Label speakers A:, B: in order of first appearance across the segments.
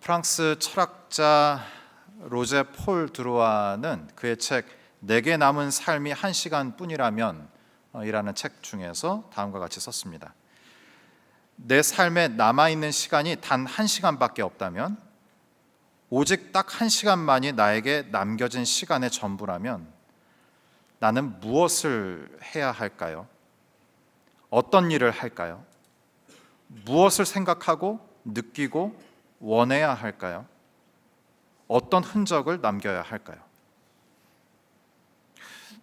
A: 프랑스 철학자 로제 폴 드루아는 그의 책 내게 남은 삶이 1시간뿐이라면 이라는 책 중에서 다음과 같이 썼습니다. 내 삶에 남아있는 시간이 단 1시간밖에 없다면, 오직 딱 1시간만이 나에게 남겨진 시간의 전부라면 나는 무엇을 해야 할까요? 어떤 일을 할까요? 무엇을 생각하고 느끼고 원해야 할까요? 어떤 흔적을 남겨야 할까요?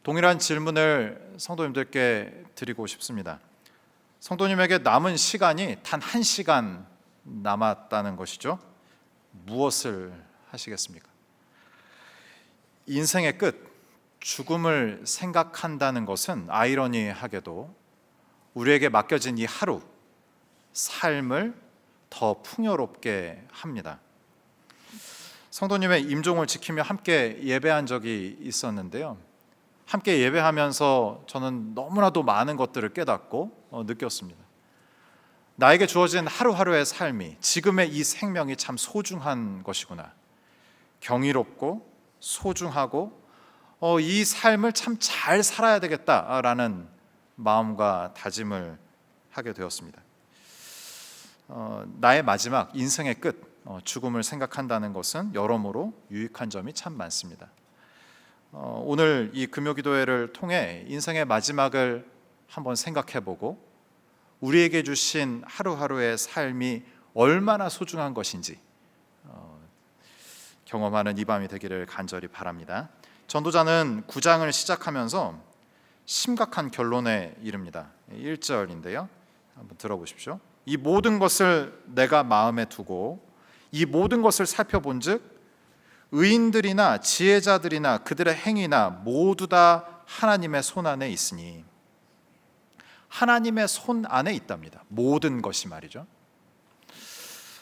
A: 동일한 질문을 성도님들께 드리고 싶습니다. 성도님에게 남은 시간이 단 1시간 남았다는 것이죠. 무엇을 하시겠습니까? 인생의 끝, 죽음을 생각한다는 것은 아이러니하게도 우리에게 맡겨진 이 하루, 삶을 더 풍요롭게 합니다. 성도님의 임종을 지키며 함께 예배한 적이 있었는데요, 함께 예배하면서 저는 너무나도 많은 것들을 깨닫고 느꼈습니다. 나에게 주어진 하루하루의 삶이, 지금의 이 생명이 참 소중한 것이구나, 경이롭고 소중하고 이 삶을 참 잘 살아야 되겠다라는 마음과 다짐을 하게 되었습니다. 나의 마지막, 인생의 끝, 죽음을 생각한다는 것은 여러모로 유익한 점이 참 많습니다. 오늘 이 금요기도회를 통해 인생의 마지막을 한번 생각해보고 우리에게 주신 하루하루의 삶이 얼마나 소중한 것인지 경험하는 이 밤이 되기를 간절히 바랍니다. 전도자는 9장을 시작하면서 심각한 결론에 이릅니다. 1절인데요, 한번 들어보십시오. 이 모든 것을 내가 마음에 두고 이 모든 것을 살펴본즉 의인들이나 지혜자들이나 그들의 행위나 모두 다 하나님의 손 안에 있으니, 하나님의 손 안에 있답니다. 모든 것이 말이죠.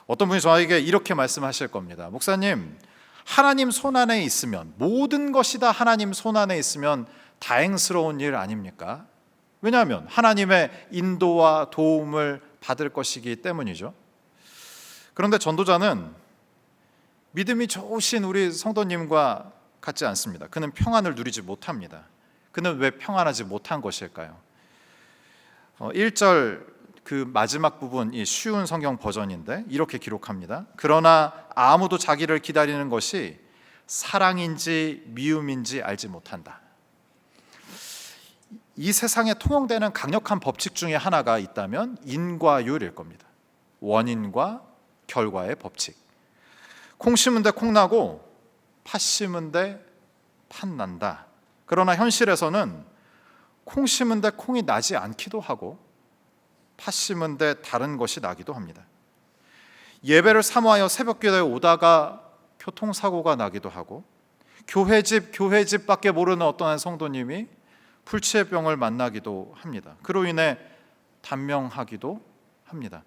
A: 어떤 분이 저에게 이렇게 말씀하실 겁니다. 목사님, 하나님 손 안에 있으면, 모든 것이 다 하나님 손 안에 있으면 다행스러운 일 아닙니까? 왜냐하면 하나님의 인도와 도움을 받을 것이기 때문이죠. 그런데 전도자는 믿음이 좋으신 우리 성도님과 같지 않습니다. 그는 평안을 누리지 못합니다. 그는 왜 평안하지 못한 것일까요? 1절 그 마지막 부분이 쉬운 성경 버전인데 이렇게 기록합니다. 그러나 아무도 자기를 기다리는 것이 사랑인지 미움인지 알지 못한다. 이 세상에 통용되는 강력한 법칙 중에 하나가 있다면 인과율일 겁니다. 원인과 결과의 법칙. 콩 심은 데 콩 나고 팥 심은 데 팥 난다. 그러나 현실에서는 콩 심은 데 콩이 나지 않기도 하고 팥 심은 데 다른 것이 나기도 합니다. 예배를 사모하여 새벽기도에 오다가 교통사고가 나기도 하고, 교회집밖에 모르는 어떤 성도님이 불치의 병을 만나기도 합니다. 그로 인해 단명하기도 합니다.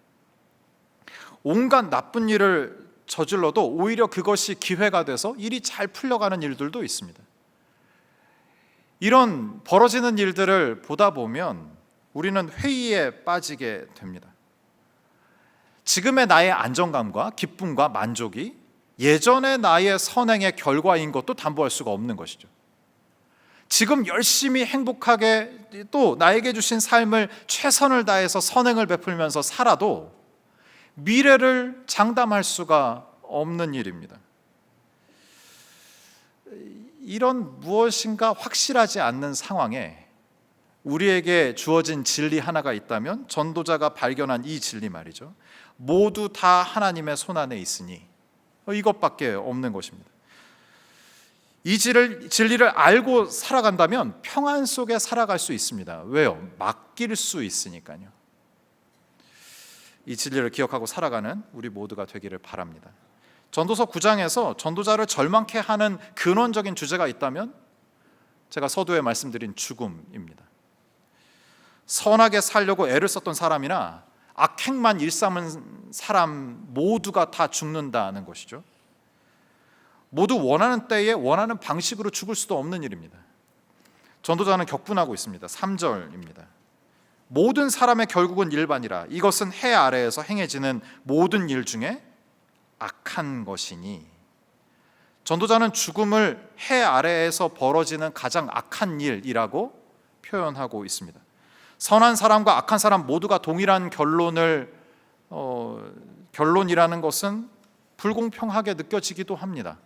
A: 온갖 나쁜 일을 저질러도 오히려 그것이 기회가 돼서 일이 잘 풀려가는 일들도 있습니다. 이런 벌어지는 일들을 보다 보면 우리는 회의에 빠지게 됩니다. 지금의 나의 안정감과 기쁨과 만족이 예전의 나의 선행의 결과인 것도 담보할 수가 없는 것이죠. 지금 열심히 행복하게 또 나에게 주신 삶을 최선을 다해서 선행을 베풀면서 살아도 미래를 장담할 수가 없는 일입니다. 이런 무엇인가 확실하지 않는 상황에 우리에게 주어진 진리 하나가 있다면 전도자가 발견한 이 진리 말이죠. 모두 다 하나님의 손 안에 있으니, 이것밖에 없는 것입니다. 이 진리를 알고 살아간다면 평안 속에 살아갈 수 있습니다. 왜요? 맡길 수 있으니까요. 이 진리를 기억하고 살아가는 우리 모두가 되기를 바랍니다. 전도서 9장에서 전도자를 절망케 하는 근원적인 주제가 있다면 제가 서두에 말씀드린 죽음입니다. 선하게 살려고 애를 썼던 사람이나 악행만 일삼은 사람 모두가 다 죽는다는 것이죠. 모두 원하는 때에 원하는 방식으로 죽을 수도 없는 일입니다. 전도자는 격분하고 있습니다. 3절입니다. 모든 사람의 결국은 일반이라. 이것은 해 아래에서 행해지는 모든 일 중에 악한 것이니, 전도자는 죽음을 해 아래에서 벌어지는 가장 악한 일이라고 표현하고 있습니다. 선한 사람과 악한 사람 모두가 동일한 결론이라는 것은 불공평하게 느껴지기도 합니다.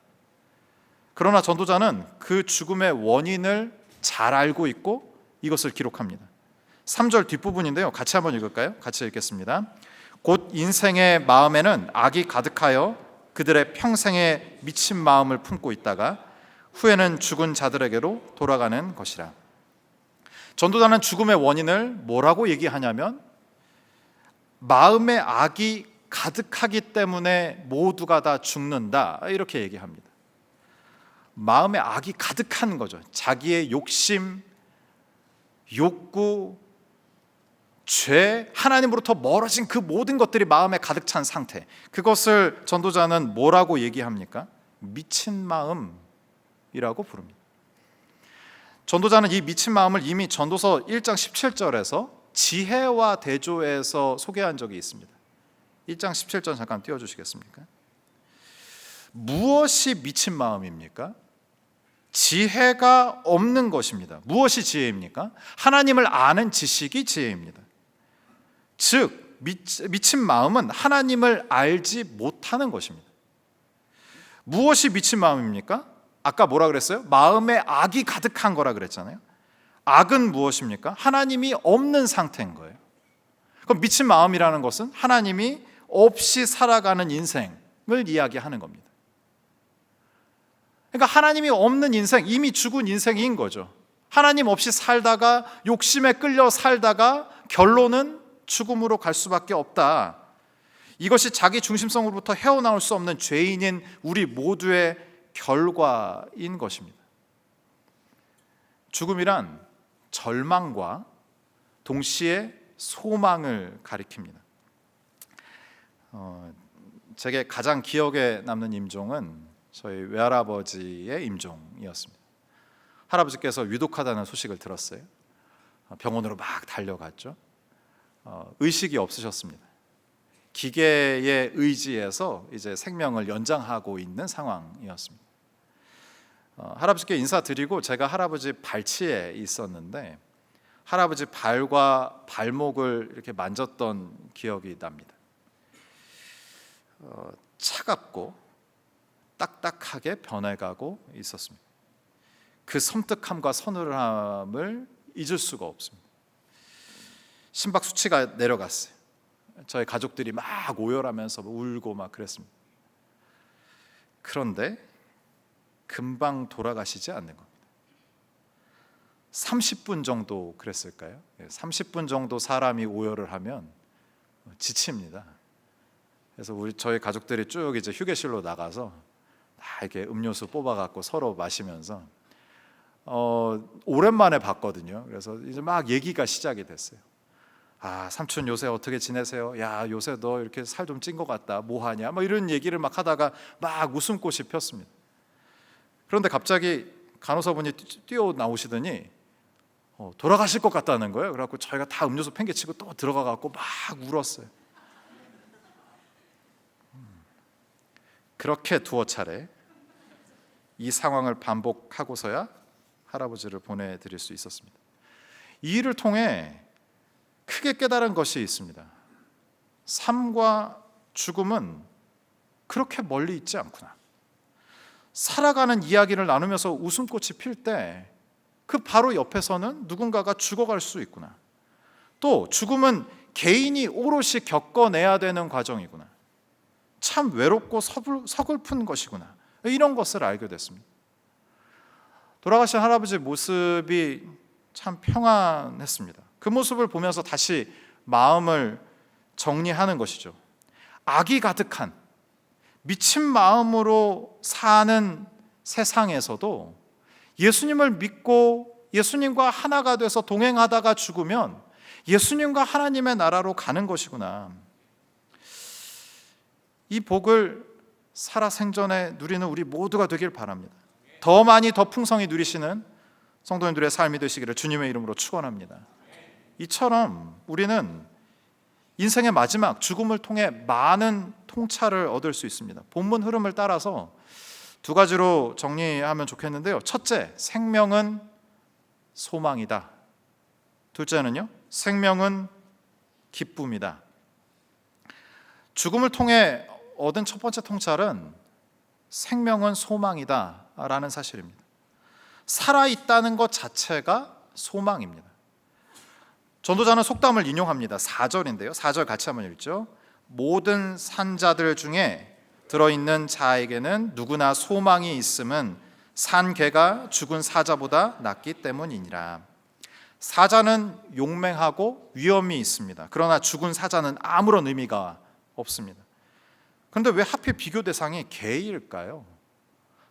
A: 그러나 전도자는 그 죽음의 원인을 잘 알고 있고 이것을 기록합니다. 3절 뒷부분인데요, 같이 한번 읽을까요? 같이 읽겠습니다. 곧 인생의 마음에는 악이 가득하여 그들의 평생에 미친 마음을 품고 있다가 후에는 죽은 자들에게로 돌아가는 것이라. 전도자는 죽음의 원인을 뭐라고 얘기하냐면, 마음의 악이 가득하기 때문에 모두가 다 죽는다, 이렇게 얘기합니다. 마음의 악이 가득한 거죠. 자기의 욕심, 욕구, 죄, 하나님으로부터 멀어진 그 모든 것들이 마음에 가득 찬 상태, 그것을 전도자는 뭐라고 얘기합니까? 미친 마음이라고 부릅니다. 전도자는 이 미친 마음을 이미 전도서 1장 17절에서 지혜와 대조에서 소개한 적이 있습니다. 1장 17절 잠깐 띄워주시겠습니까? 무엇이 미친 마음입니까? 지혜가 없는 것입니다. 무엇이 지혜입니까? 하나님을 아는 지식이 지혜입니다. 즉 미친 마음은 하나님을 알지 못하는 것입니다. 무엇이 미친 마음입니까? 아까 뭐라 그랬어요? 마음에 악이 가득한 거라 그랬잖아요. 악은 무엇입니까? 하나님이 없는 상태인 거예요. 그럼 미친 마음이라는 것은 하나님이 없이 살아가는 인생을 이야기하는 겁니다. 그러니까 하나님이 없는 인생, 이미 죽은 인생인 거죠. 하나님 없이 살다가 욕심에 끌려 살다가 결론은 죽음으로 갈 수밖에 없다. 이것이 자기 중심성으로부터 헤어나올 수 없는 죄인인 우리 모두의 결과인 것입니다. 죽음이란 절망과 동시에 소망을 가리킵니다. 제게 가장 기억에 남는 임종은 저희 외할아버지의 임종이었습니다. 할아버지께서 위독하다는 소식을 들었어요. 병원으로 막 달려갔죠. 의식이 없으셨습니다. 기계의 의지에서 이제 생명을 연장하고 있는 상황이었습니다. 할아버지께 인사드리고 제가 할아버지 발치에 있었는데 할아버지 발과 발목을 이렇게 만졌던 기억이 납니다. 차갑고 딱딱하게 변해가고 있었습니다. 그 섬뜩함과 서늘함을 잊을 수가 없습니다. 심박 수치가 내려갔어요. 저희 가족들이 막 오열하면서 울고 막 그랬습니다. 그런데 금방 돌아가시지 않는 겁니다. 30분 정도 그랬을까요? 30분 정도 사람이 오열을 하면 지칩니다. 그래서 저희 가족들이 쭉 이제 휴게실로 나가서 다 이렇게 음료수 뽑아갖고 서로 마시면서 오랜만에 봤거든요. 그래서 이제 막 얘기가 시작이 됐어요. 아, 삼촌 요새 어떻게 지내세요? 야, 요새 너 이렇게 살 좀 찐 것 같다. 뭐 하냐? 뭐 이런 얘기를 막 하다가 막 웃음꽃이 폈습니다. 그런데 갑자기 간호사분이 뛰어 나오시더니 돌아가실 것 같다는 거예요. 그래갖고 저희가 다 음료수 팽개치고 또 들어가갖고 막 울었어요. 그렇게 두어 차례 이 상황을 반복하고서야 할아버지를 보내드릴 수 있었습니다. 이 일을 통해 크게 깨달은 것이 있습니다. 삶과 죽음은 그렇게 멀리 있지 않구나. 살아가는 이야기를 나누면서 웃음꽃이 필 때 그 바로 옆에서는 누군가가 죽어갈 수 있구나. 또 죽음은 개인이 오롯이 겪어내야 되는 과정이구나. 참 외롭고 서글픈 것이구나. 이런 것을 알게 됐습니다. 돌아가신 할아버지 모습이 참 평안했습니다. 그 모습을 보면서 다시 마음을 정리하는 것이죠. 악이 가득한 미친 마음으로 사는 세상에서도 예수님을 믿고 예수님과 하나가 돼서 동행하다가 죽으면 예수님과 하나님의 나라로 가는 것이구나. 이 복을 살아생전에 누리는 우리 모두가 되길 바랍니다. 더 많이 더 풍성히 누리시는 성도님들의 삶이 되시기를 주님의 이름으로 축원합니다. 이처럼 우리는 인생의 마지막 죽음을 통해 많은 통찰을 얻을 수 있습니다. 본문 흐름을 따라서 두 가지로 정리하면 좋겠는데요. 첫째, 생명은 소망이다. 둘째는요, 생명은 기쁨이다. 죽음을 통해 얻은 첫 번째 통찰은 생명은 소망이다 라는 사실입니다. 살아있다는 것 자체가 소망입니다. 전도자는 속담을 인용합니다. 4절인데요. 4절 같이 한번 읽죠. 모든 산자들 중에 들어있는 자에게는 누구나 소망이 있음은 산 개가 죽은 사자보다 낫기 때문이니라. 사자는 용맹하고 위험이 있습니다. 그러나 죽은 사자는 아무런 의미가 없습니다. 그런데 왜 하필 비교 대상이 개일까요?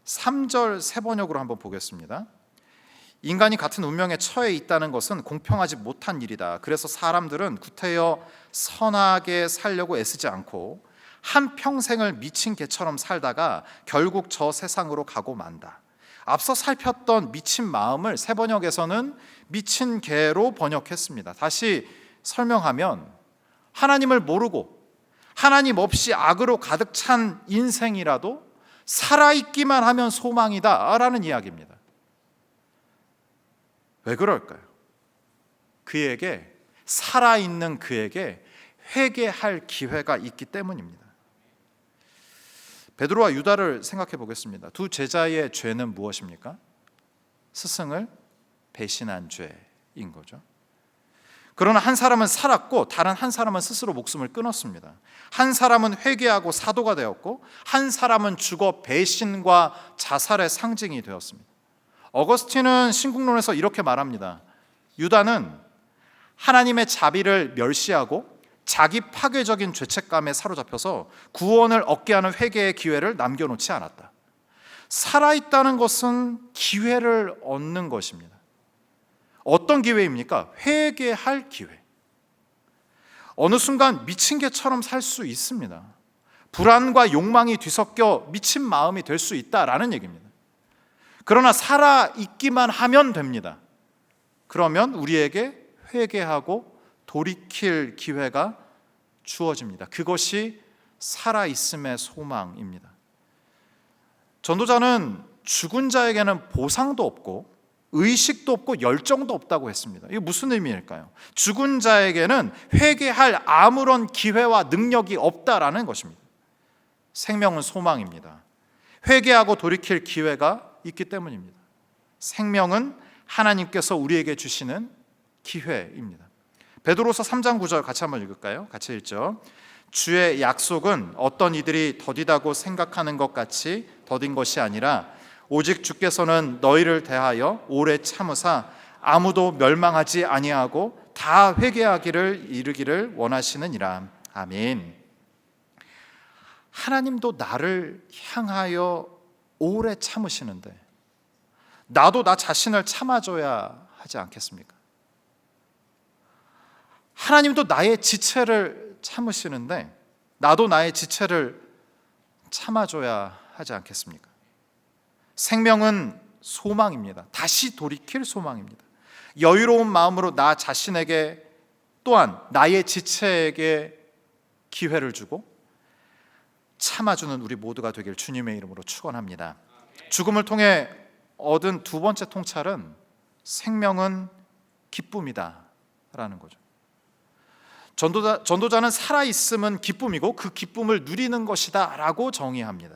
A: 3절 세번역으로 한번 보겠습니다. 인간이 같은 운명에 처해 있다는 것은 공평하지 못한 일이다. 그래서 사람들은 구태여 선하게 살려고 애쓰지 않고 한 평생을 미친 개처럼 살다가 결국 저 세상으로 가고 만다. 앞서 살폈던 미친 마음을 세번역에서는 미친 개로 번역했습니다. 다시 설명하면 하나님을 모르고 하나님 없이 악으로 가득 찬 인생이라도 살아있기만 하면 소망이다 라는 이야기입니다. 왜 그럴까요? 살아있는 그에게 회개할 기회가 있기 때문입니다. 베드로와 유다를 생각해 보겠습니다. 두 제자의 죄는 무엇입니까? 스승을 배신한 죄인 거죠. 그러나 한 사람은 살았고 다른 한 사람은 스스로 목숨을 끊었습니다. 한 사람은 회개하고 사도가 되었고 한 사람은 죽어 배신과 자살의 상징이 되었습니다. 어거스틴은 신국론에서 이렇게 말합니다. 유다는 하나님의 자비를 멸시하고 자기 파괴적인 죄책감에 사로잡혀서 구원을 얻게 하는 회개의 기회를 남겨놓지 않았다. 살아있다는 것은 기회를 얻는 것입니다. 어떤 기회입니까? 회개할 기회. 어느 순간 미친 개처럼 살 수 있습니다. 불안과 욕망이 뒤섞여 미친 마음이 될 수 있다라는 얘기입니다. 그러나 살아있기만 하면 됩니다. 그러면 우리에게 회개하고 돌이킬 기회가 주어집니다. 그것이 살아있음의 소망입니다. 전도자는 죽은 자에게는 보상도 없고 의식도 없고 열정도 없다고 했습니다. 이게 무슨 의미일까요? 죽은 자에게는 회개할 아무런 기회와 능력이 없다라는 것입니다. 생명은 소망입니다. 회개하고 돌이킬 기회가 있기 때문입니다. 생명은 하나님께서 우리에게 주시는 기회입니다. 베드로서 3장 9절 같이 한번 읽을까요? 같이 읽죠. 주의 약속은 어떤 이들이 더디다고 생각하는 것 같이 더딘 것이 아니라 오직 주께서는 너희를 대하여 오래 참으사 아무도 멸망하지 아니하고 다 회개하기를 이르기를 원하시느니라. 아멘. 하나님도 나를 향하여 오래 참으시는데 나도 나 자신을 참아줘야 하지 않겠습니까? 하나님도 나의 지체를 참으시는데 나도 나의 지체를 참아줘야 하지 않겠습니까? 생명은 소망입니다. 다시 돌이킬 소망입니다. 여유로운 마음으로 나 자신에게 또한 나의 지체에게 기회를 주고 참아주는 우리 모두가 되길 주님의 이름으로 축원합니다. 죽음을 통해 얻은 두 번째 통찰은 생명은 기쁨이다 라는 거죠. 전도자는 살아있음은 기쁨이고 그 기쁨을 누리는 것이다 라고 정의합니다.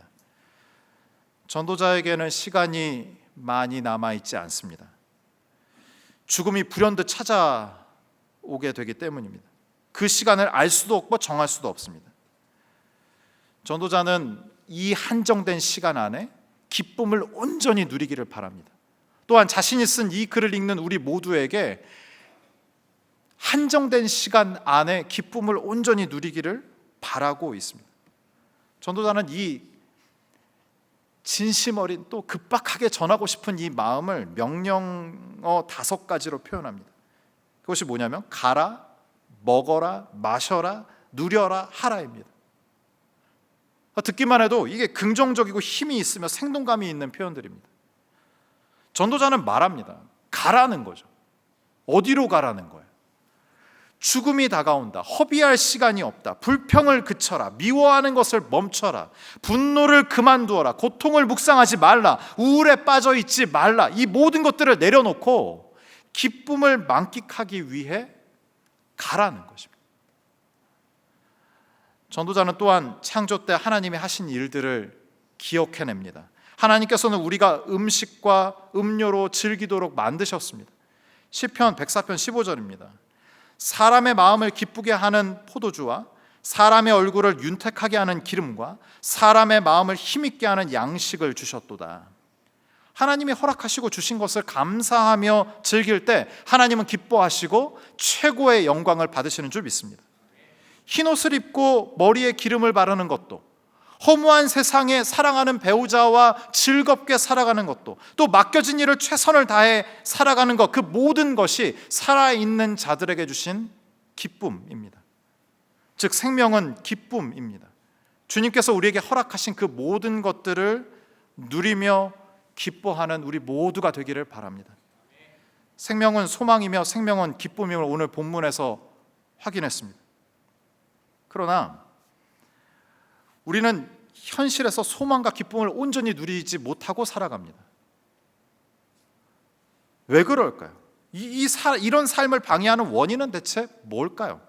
A: 전도자에게는 시간이 많이 남아있지 않습니다. 죽음이 불현듯 찾아오게 되기 때문입니다. 그 시간을 알 수도 없고 정할 수도 없습니다. 전도자는 이 한정된 시간 안에 기쁨을 온전히 누리기를 바랍니다. 또한 자신이 쓴 이 글을 읽는 우리 모두에게 한정된 시간 안에 기쁨을 온전히 누리기를 바라고 있습니다. 전도자는 이 진심 어린 또 급박하게 전하고 싶은 이 마음을 명령어 5가지로 표현합니다. 그것이 뭐냐면 가라, 먹어라, 마셔라, 누려라, 하라입니다. 듣기만 해도 이게 긍정적이고 힘이 있으며 생동감이 있는 표현들입니다. 전도자는 말합니다. 가라는 거죠. 어디로 가라는 거예요? 죽음이 다가온다. 허비할 시간이 없다. 불평을 그쳐라. 미워하는 것을 멈춰라. 분노를 그만두어라. 고통을 묵상하지 말라. 우울에 빠져 있지 말라. 이 모든 것들을 내려놓고 기쁨을 만끽하기 위해 가라는 것입니다. 전도자는 또한 창조 때 하나님이 하신 일들을 기억해냅니다. 하나님께서는 우리가 음식과 음료로 즐기도록 만드셨습니다. 시편 104편 15절입니다. 사람의 마음을 기쁘게 하는 포도주와 사람의 얼굴을 윤택하게 하는 기름과 사람의 마음을 힘있게 하는 양식을 주셨도다. 하나님이 허락하시고 주신 것을 감사하며 즐길 때 하나님은 기뻐하시고 최고의 영광을 받으시는 줄 믿습니다. 흰옷을 입고 머리에 기름을 바르는 것도, 허무한 세상에 사랑하는 배우자와 즐겁게 살아가는 것도, 또 맡겨진 일을 최선을 다해 살아가는 것, 그 모든 것이 살아있는 자들에게 주신 기쁨입니다. 즉 생명은 기쁨입니다. 주님께서 우리에게 허락하신 그 모든 것들을 누리며 기뻐하는 우리 모두가 되기를 바랍니다. 생명은 소망이며 생명은 기쁨임을 오늘 본문에서 확인했습니다. 그러나 우리는 현실에서 소망과 기쁨을 온전히 누리지 못하고 살아갑니다. 왜 그럴까요? 이런 삶을 방해하는 원인은 대체 뭘까요?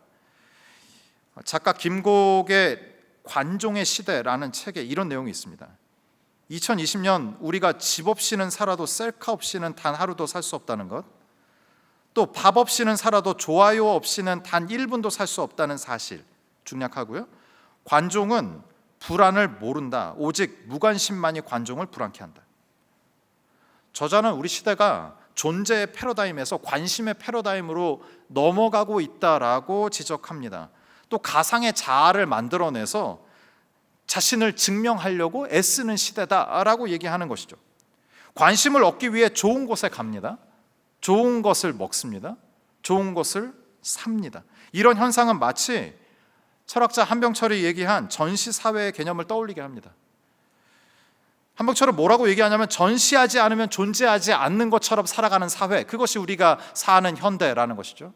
A: 작가 김곡의 관종의 시대라는 책에 이런 내용이 있습니다. 2020년 우리가 집 없이는 살아도 셀카 없이는 단 하루도 살 수 없다는 것, 또 밥 없이는 살아도 좋아요 없이는 단 1분도 살 수 없다는 사실 중략하고요. 관종은 불안을 모른다. 오직 무관심만이 관종을 불안케 한다. 저자는 우리 시대가 존재의 패러다임에서 관심의 패러다임으로 넘어가고 있다라고 지적합니다. 또 가상의 자아를 만들어내서 자신을 증명하려고 애쓰는 시대다라고 얘기하는 것이죠. 관심을 얻기 위해 좋은 곳에 갑니다. 좋은 것을 먹습니다. 좋은 것을 삽니다. 이런 현상은 마치 철학자 한병철이 얘기한 전시사회의 개념을 떠올리게 합니다. 한병철은 뭐라고 얘기하냐면 전시하지 않으면 존재하지 않는 것처럼 살아가는 사회, 그것이 우리가 사는 현대라는 것이죠.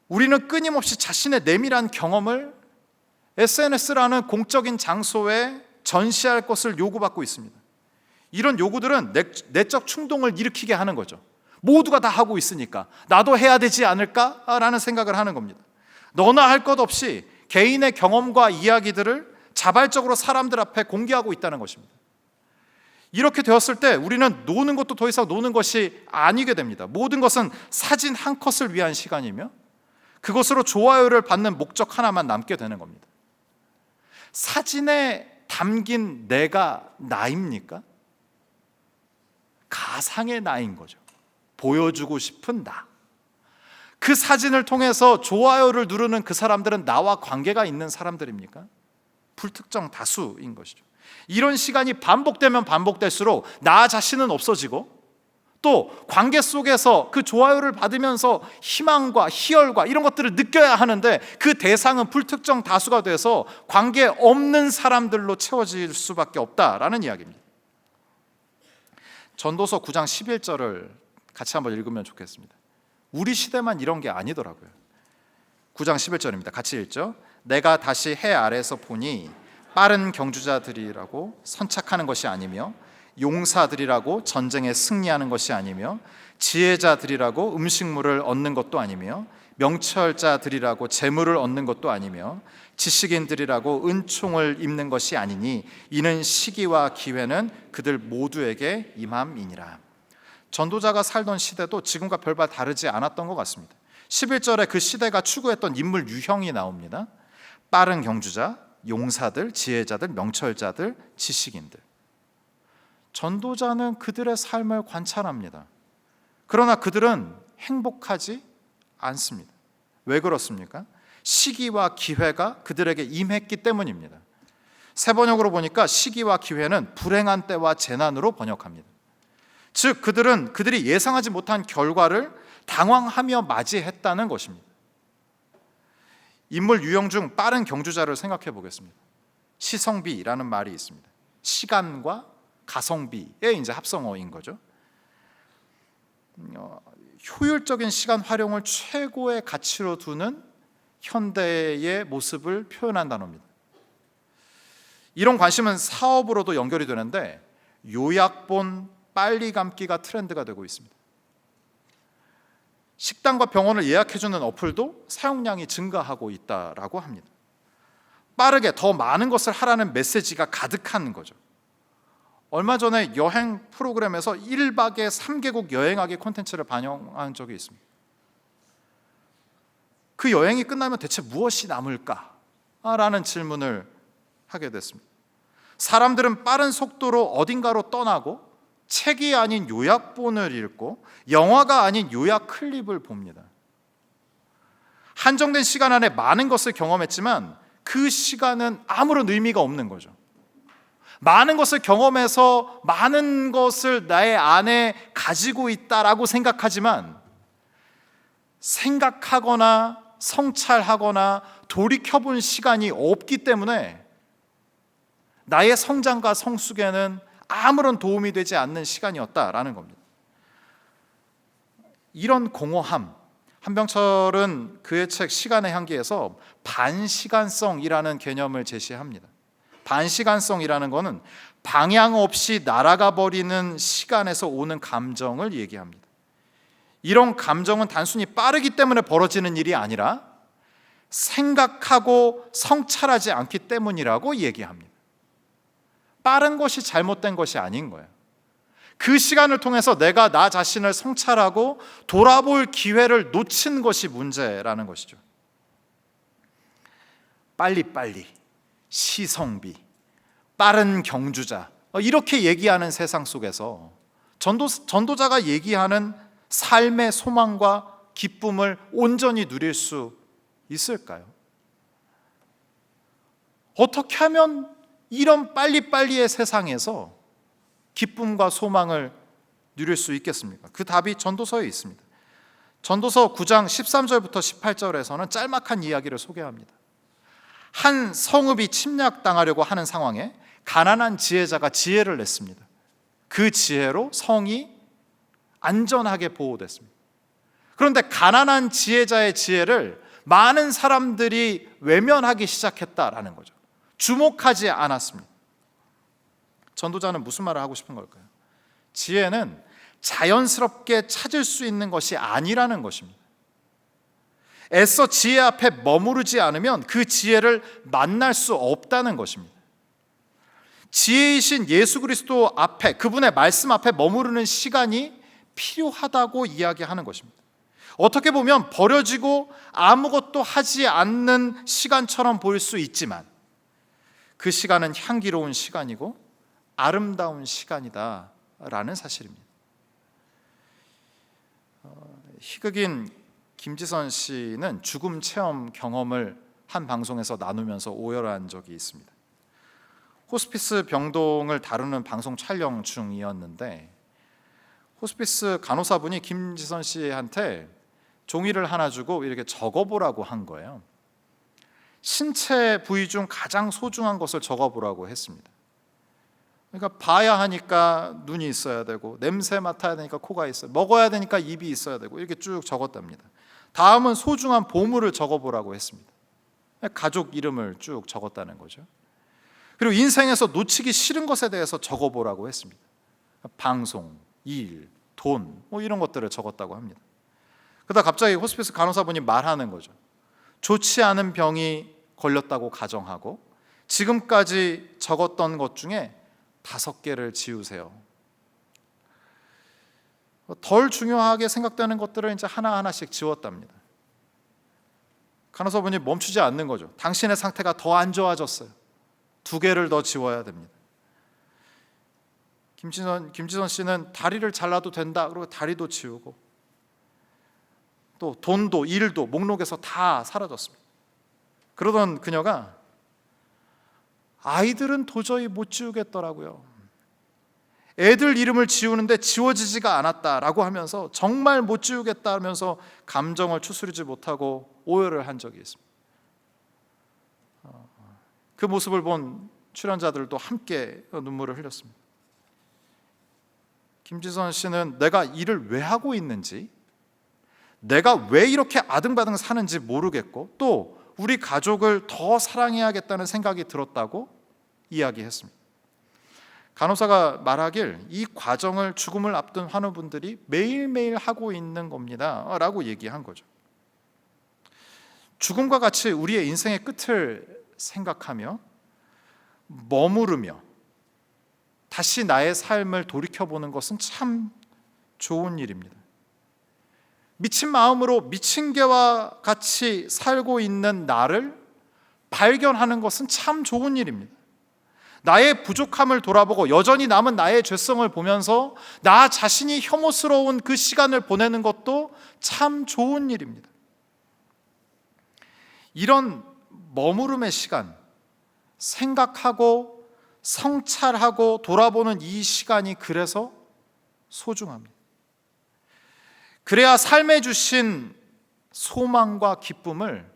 A: 우리는 끊임없이 자신의 내밀한 경험을 SNS라는 공적인 장소에 전시할 것을 요구받고 있습니다. 이런 요구들은 내적 충동을 일으키게 하는 거죠. 모두가 다 하고 있으니까 나도 해야 되지 않을까라는 생각을 하는 겁니다. 너나 할 것 없이 개인의 경험과 이야기들을 자발적으로 사람들 앞에 공개하고 있다는 것입니다. 이렇게 되었을 때 우리는 노는 것도 더 이상 노는 것이 아니게 됩니다. 모든 것은 사진 한 컷을 위한 시간이며 그것으로 좋아요를 받는 목적 하나만 남게 되는 겁니다. 사진에 담긴 내가 나입니까? 가상의 나인 거죠. 보여주고 싶은 나. 그 사진을 통해서 좋아요를 누르는 그 사람들은 나와 관계가 있는 사람들입니까? 불특정 다수인 것이죠. 이런 시간이 반복되면 반복될수록 나 자신은 없어지고 또 관계 속에서 그 좋아요를 받으면서 희망과 희열과 이런 것들을 느껴야 하는데 그 대상은 불특정 다수가 돼서 관계 없는 사람들로 채워질 수밖에 없다라는 이야기입니다. 전도서 9장 11절을 같이 한번 읽으면 좋겠습니다. 우리 시대만 이런 게 아니더라고요. 9장 11절입니다. 같이 읽죠. 내가 다시 해 아래에서 보니 빠른 경주자들이라고 선착하는 것이 아니며 용사들이라고 전쟁에 승리하는 것이 아니며 지혜자들이라고 음식물을 얻는 것도 아니며 명철자들이라고 재물을 얻는 것도 아니며 지식인들이라고 은총을 입는 것이 아니니 이는 시기와 기회는 그들 모두에게 임함이니라. 전도자가 살던 시대도 지금과 별반 다르지 않았던 것 같습니다. 11절에 그 시대가 추구했던 인물 유형이 나옵니다. 빠른 경주자, 용사들, 지혜자들, 명철자들, 지식인들. 전도자는 그들의 삶을 관찰합니다. 그러나 그들은 행복하지 않습니다. 왜 그렇습니까? 시기와 기회가 그들에게 임했기 때문입니다. 새 번역으로 보니까 시기와 기회는 불행한 때와 재난으로 번역합니다. 즉 그들이 예상하지 못한 결과를 당황하며 맞이했다는 것입니다. 인물 유형 중 빠른 경주자를 생각해 보겠습니다. 시성비라는 말이 있습니다. 시간과 가성비의 이제 합성어인 거죠. 효율적인 시간 활용을 최고의 가치로 두는 현대의 모습을 표현한 단어입니다. 이런 관심은 사업으로도 연결이 되는데 요약본 빨리 감기가 트렌드가 되고 있습니다. 식당과 병원을 예약해주는 어플도 사용량이 증가하고 있다라고 합니다. 빠르게 더 많은 것을 하라는 메시지가 가득한 거죠. 얼마 전에 여행 프로그램에서 1박에 3개국 여행하기 콘텐츠를 반영한 적이 있습니다. 그 여행이 끝나면 대체 무엇이 남을까? 라는 질문을 하게 됐습니다. 사람들은 빠른 속도로 어딘가로 떠나고 책이 아닌 요약본을 읽고 영화가 아닌 요약 클립을 봅니다. 한정된 시간 안에 많은 것을 경험했지만 그 시간은 아무런 의미가 없는 거죠. 많은 것을 경험해서 많은 것을 나의 안에 가지고 있다라고 생각하지만 생각하거나 성찰하거나 돌이켜본 시간이 없기 때문에 나의 성장과 성숙에는 아무런 도움이 되지 않는 시간이었다라는 겁니다. 이런 공허함, 한병철은 그의 책 시간의 향기에서 반시간성이라는 개념을 제시합니다. 반시간성이라는 것은 방향 없이 날아가 버리는 시간에서 오는 감정을 얘기합니다. 이런 감정은 단순히 빠르기 때문에 벌어지는 일이 아니라 생각하고 성찰하지 않기 때문이라고 얘기합니다. 빠른 것이 잘못된 것이 아닌 거예요. 그 시간을 통해서 내가 나 자신을 성찰하고 돌아볼 기회를 놓친 것이 문제라는 것이죠. 빨리빨리, 시성비, 빠른 경주자, 이렇게 얘기하는 세상 속에서 전도자가 얘기하는 삶의 소망과 기쁨을 온전히 누릴 수 있을까요? 어떻게 하면 이런 빨리빨리의 세상에서 기쁨과 소망을 누릴 수 있겠습니까? 그 답이 전도서에 있습니다. 전도서 9장 13절부터 18절에서는 짤막한 이야기를 소개합니다. 한 성읍이 침략당하려고 하는 상황에 가난한 지혜자가 지혜를 냈습니다. 그 지혜로 성이 안전하게 보호됐습니다. 그런데 가난한 지혜자의 지혜를 많은 사람들이 외면하기 시작했다라는 거죠. 주목하지 않았습니다. 전도자는 무슨 말을 하고 싶은 걸까요? 지혜는 자연스럽게 찾을 수 있는 것이 아니라는 것입니다. 애써 지혜 앞에 머무르지 않으면 그 지혜를 만날 수 없다는 것입니다. 지혜이신 예수 그리스도 앞에, 그분의 말씀 앞에 머무르는 시간이 필요하다고 이야기하는 것입니다. 어떻게 보면 버려지고 아무것도 하지 않는 시간처럼 보일 수 있지만 그 시간은 향기로운 시간이고 아름다운 시간이다라는 사실입니다. 희극인 김지선 씨는 죽음 체험 경험을 한 방송에서 나누면서 오열한 적이 있습니다. 호스피스 병동을 다루는 방송 촬영 중이었는데 호스피스 간호사분이 김지선 씨한테 종이를 하나 주고 이렇게 적어보라고 한 거예요. 신체 부위 중 가장 소중한 것을 적어보라고 했습니다. 그러니까 봐야 하니까 눈이 있어야 되고, 냄새 맡아야 되니까 코가 있어요, 먹어야 되니까 입이 있어야 되고, 이렇게 쭉 적었답니다. 다음은 소중한 보물을 적어보라고 했습니다. 가족 이름을 쭉 적었다는 거죠. 그리고 인생에서 놓치기 싫은 것에 대해서 적어보라고 했습니다. 방송, 일, 돈, 이런 것들을 적었다고 합니다. 그러다 갑자기 호스피스 간호사분이 말하는 거죠. 좋지 않은 병이 걸렸다고 가정하고 지금까지 적었던 것 중에 5개를 지우세요. 덜 중요하게 생각되는 것들을 이제 하나하나씩 지웠답니다. 간호사분이 멈추지 않는 거죠. 당신의 상태가 더 안 좋아졌어요. 2개를 더 지워야 됩니다. 김지선 씨는 다리를 잘라도 된다 그러고 다리도 지우고, 또 돈도 일도 목록에서 다 사라졌습니다. 그러던 그녀가 아이들은 도저히 못 지우겠더라고요. 애들 이름을 지우는데 지워지지가 않았다라고 하면서 정말 못 지우겠다 하면서 감정을 추스르지 못하고 오열을 한 적이 있습니다. 그 모습을 본 출연자들도 함께 눈물을 흘렸습니다. 김지선 씨는 내가 일을 왜 하고 있는지, 내가 왜 이렇게 아등바등 사는지 모르겠고 또 우리 가족을 더 사랑해야겠다는 생각이 들었다고 이야기했습니다. 간호사가 말하길 이 과정을 죽음을 앞둔 환우분들이 매일매일 하고 있는 겁니다 라고 얘기한 거죠. 죽음과 같이 우리의 인생의 끝을 생각하며 머무르며 다시 나의 삶을 돌이켜보는 것은 참 좋은 일입니다. 미친 마음으로 미친 개와 같이 살고 있는 나를 발견하는 것은 참 좋은 일입니다. 나의 부족함을 돌아보고 여전히 남은 나의 죄성을 보면서 나 자신이 혐오스러운 그 시간을 보내는 것도 참 좋은 일입니다. 이런 머무름의 시간, 생각하고 성찰하고 돌아보는 이 시간이 그래서 소중합니다. 그래야 삶에 주신 소망과 기쁨을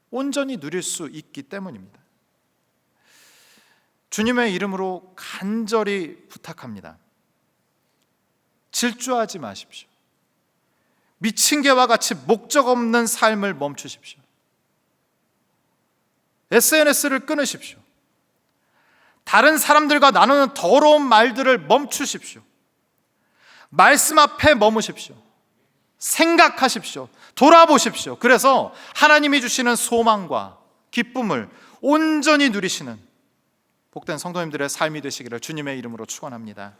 A: 온전히 누릴 수 있기 때문입니다. 주님의 이름으로 간절히 부탁합니다. 질주하지 마십시오. 미친 개와 같이 목적 없는 삶을 멈추십시오. SNS를 끊으십시오. 다른 사람들과 나누는 더러운 말들을 멈추십시오. 말씀 앞에 머무십시오. 생각하십시오. 돌아보십시오. 그래서 하나님이 주시는 소망과 기쁨을 온전히 누리시는 복된 성도님들의 삶이 되시기를 주님의 이름으로 축원합니다.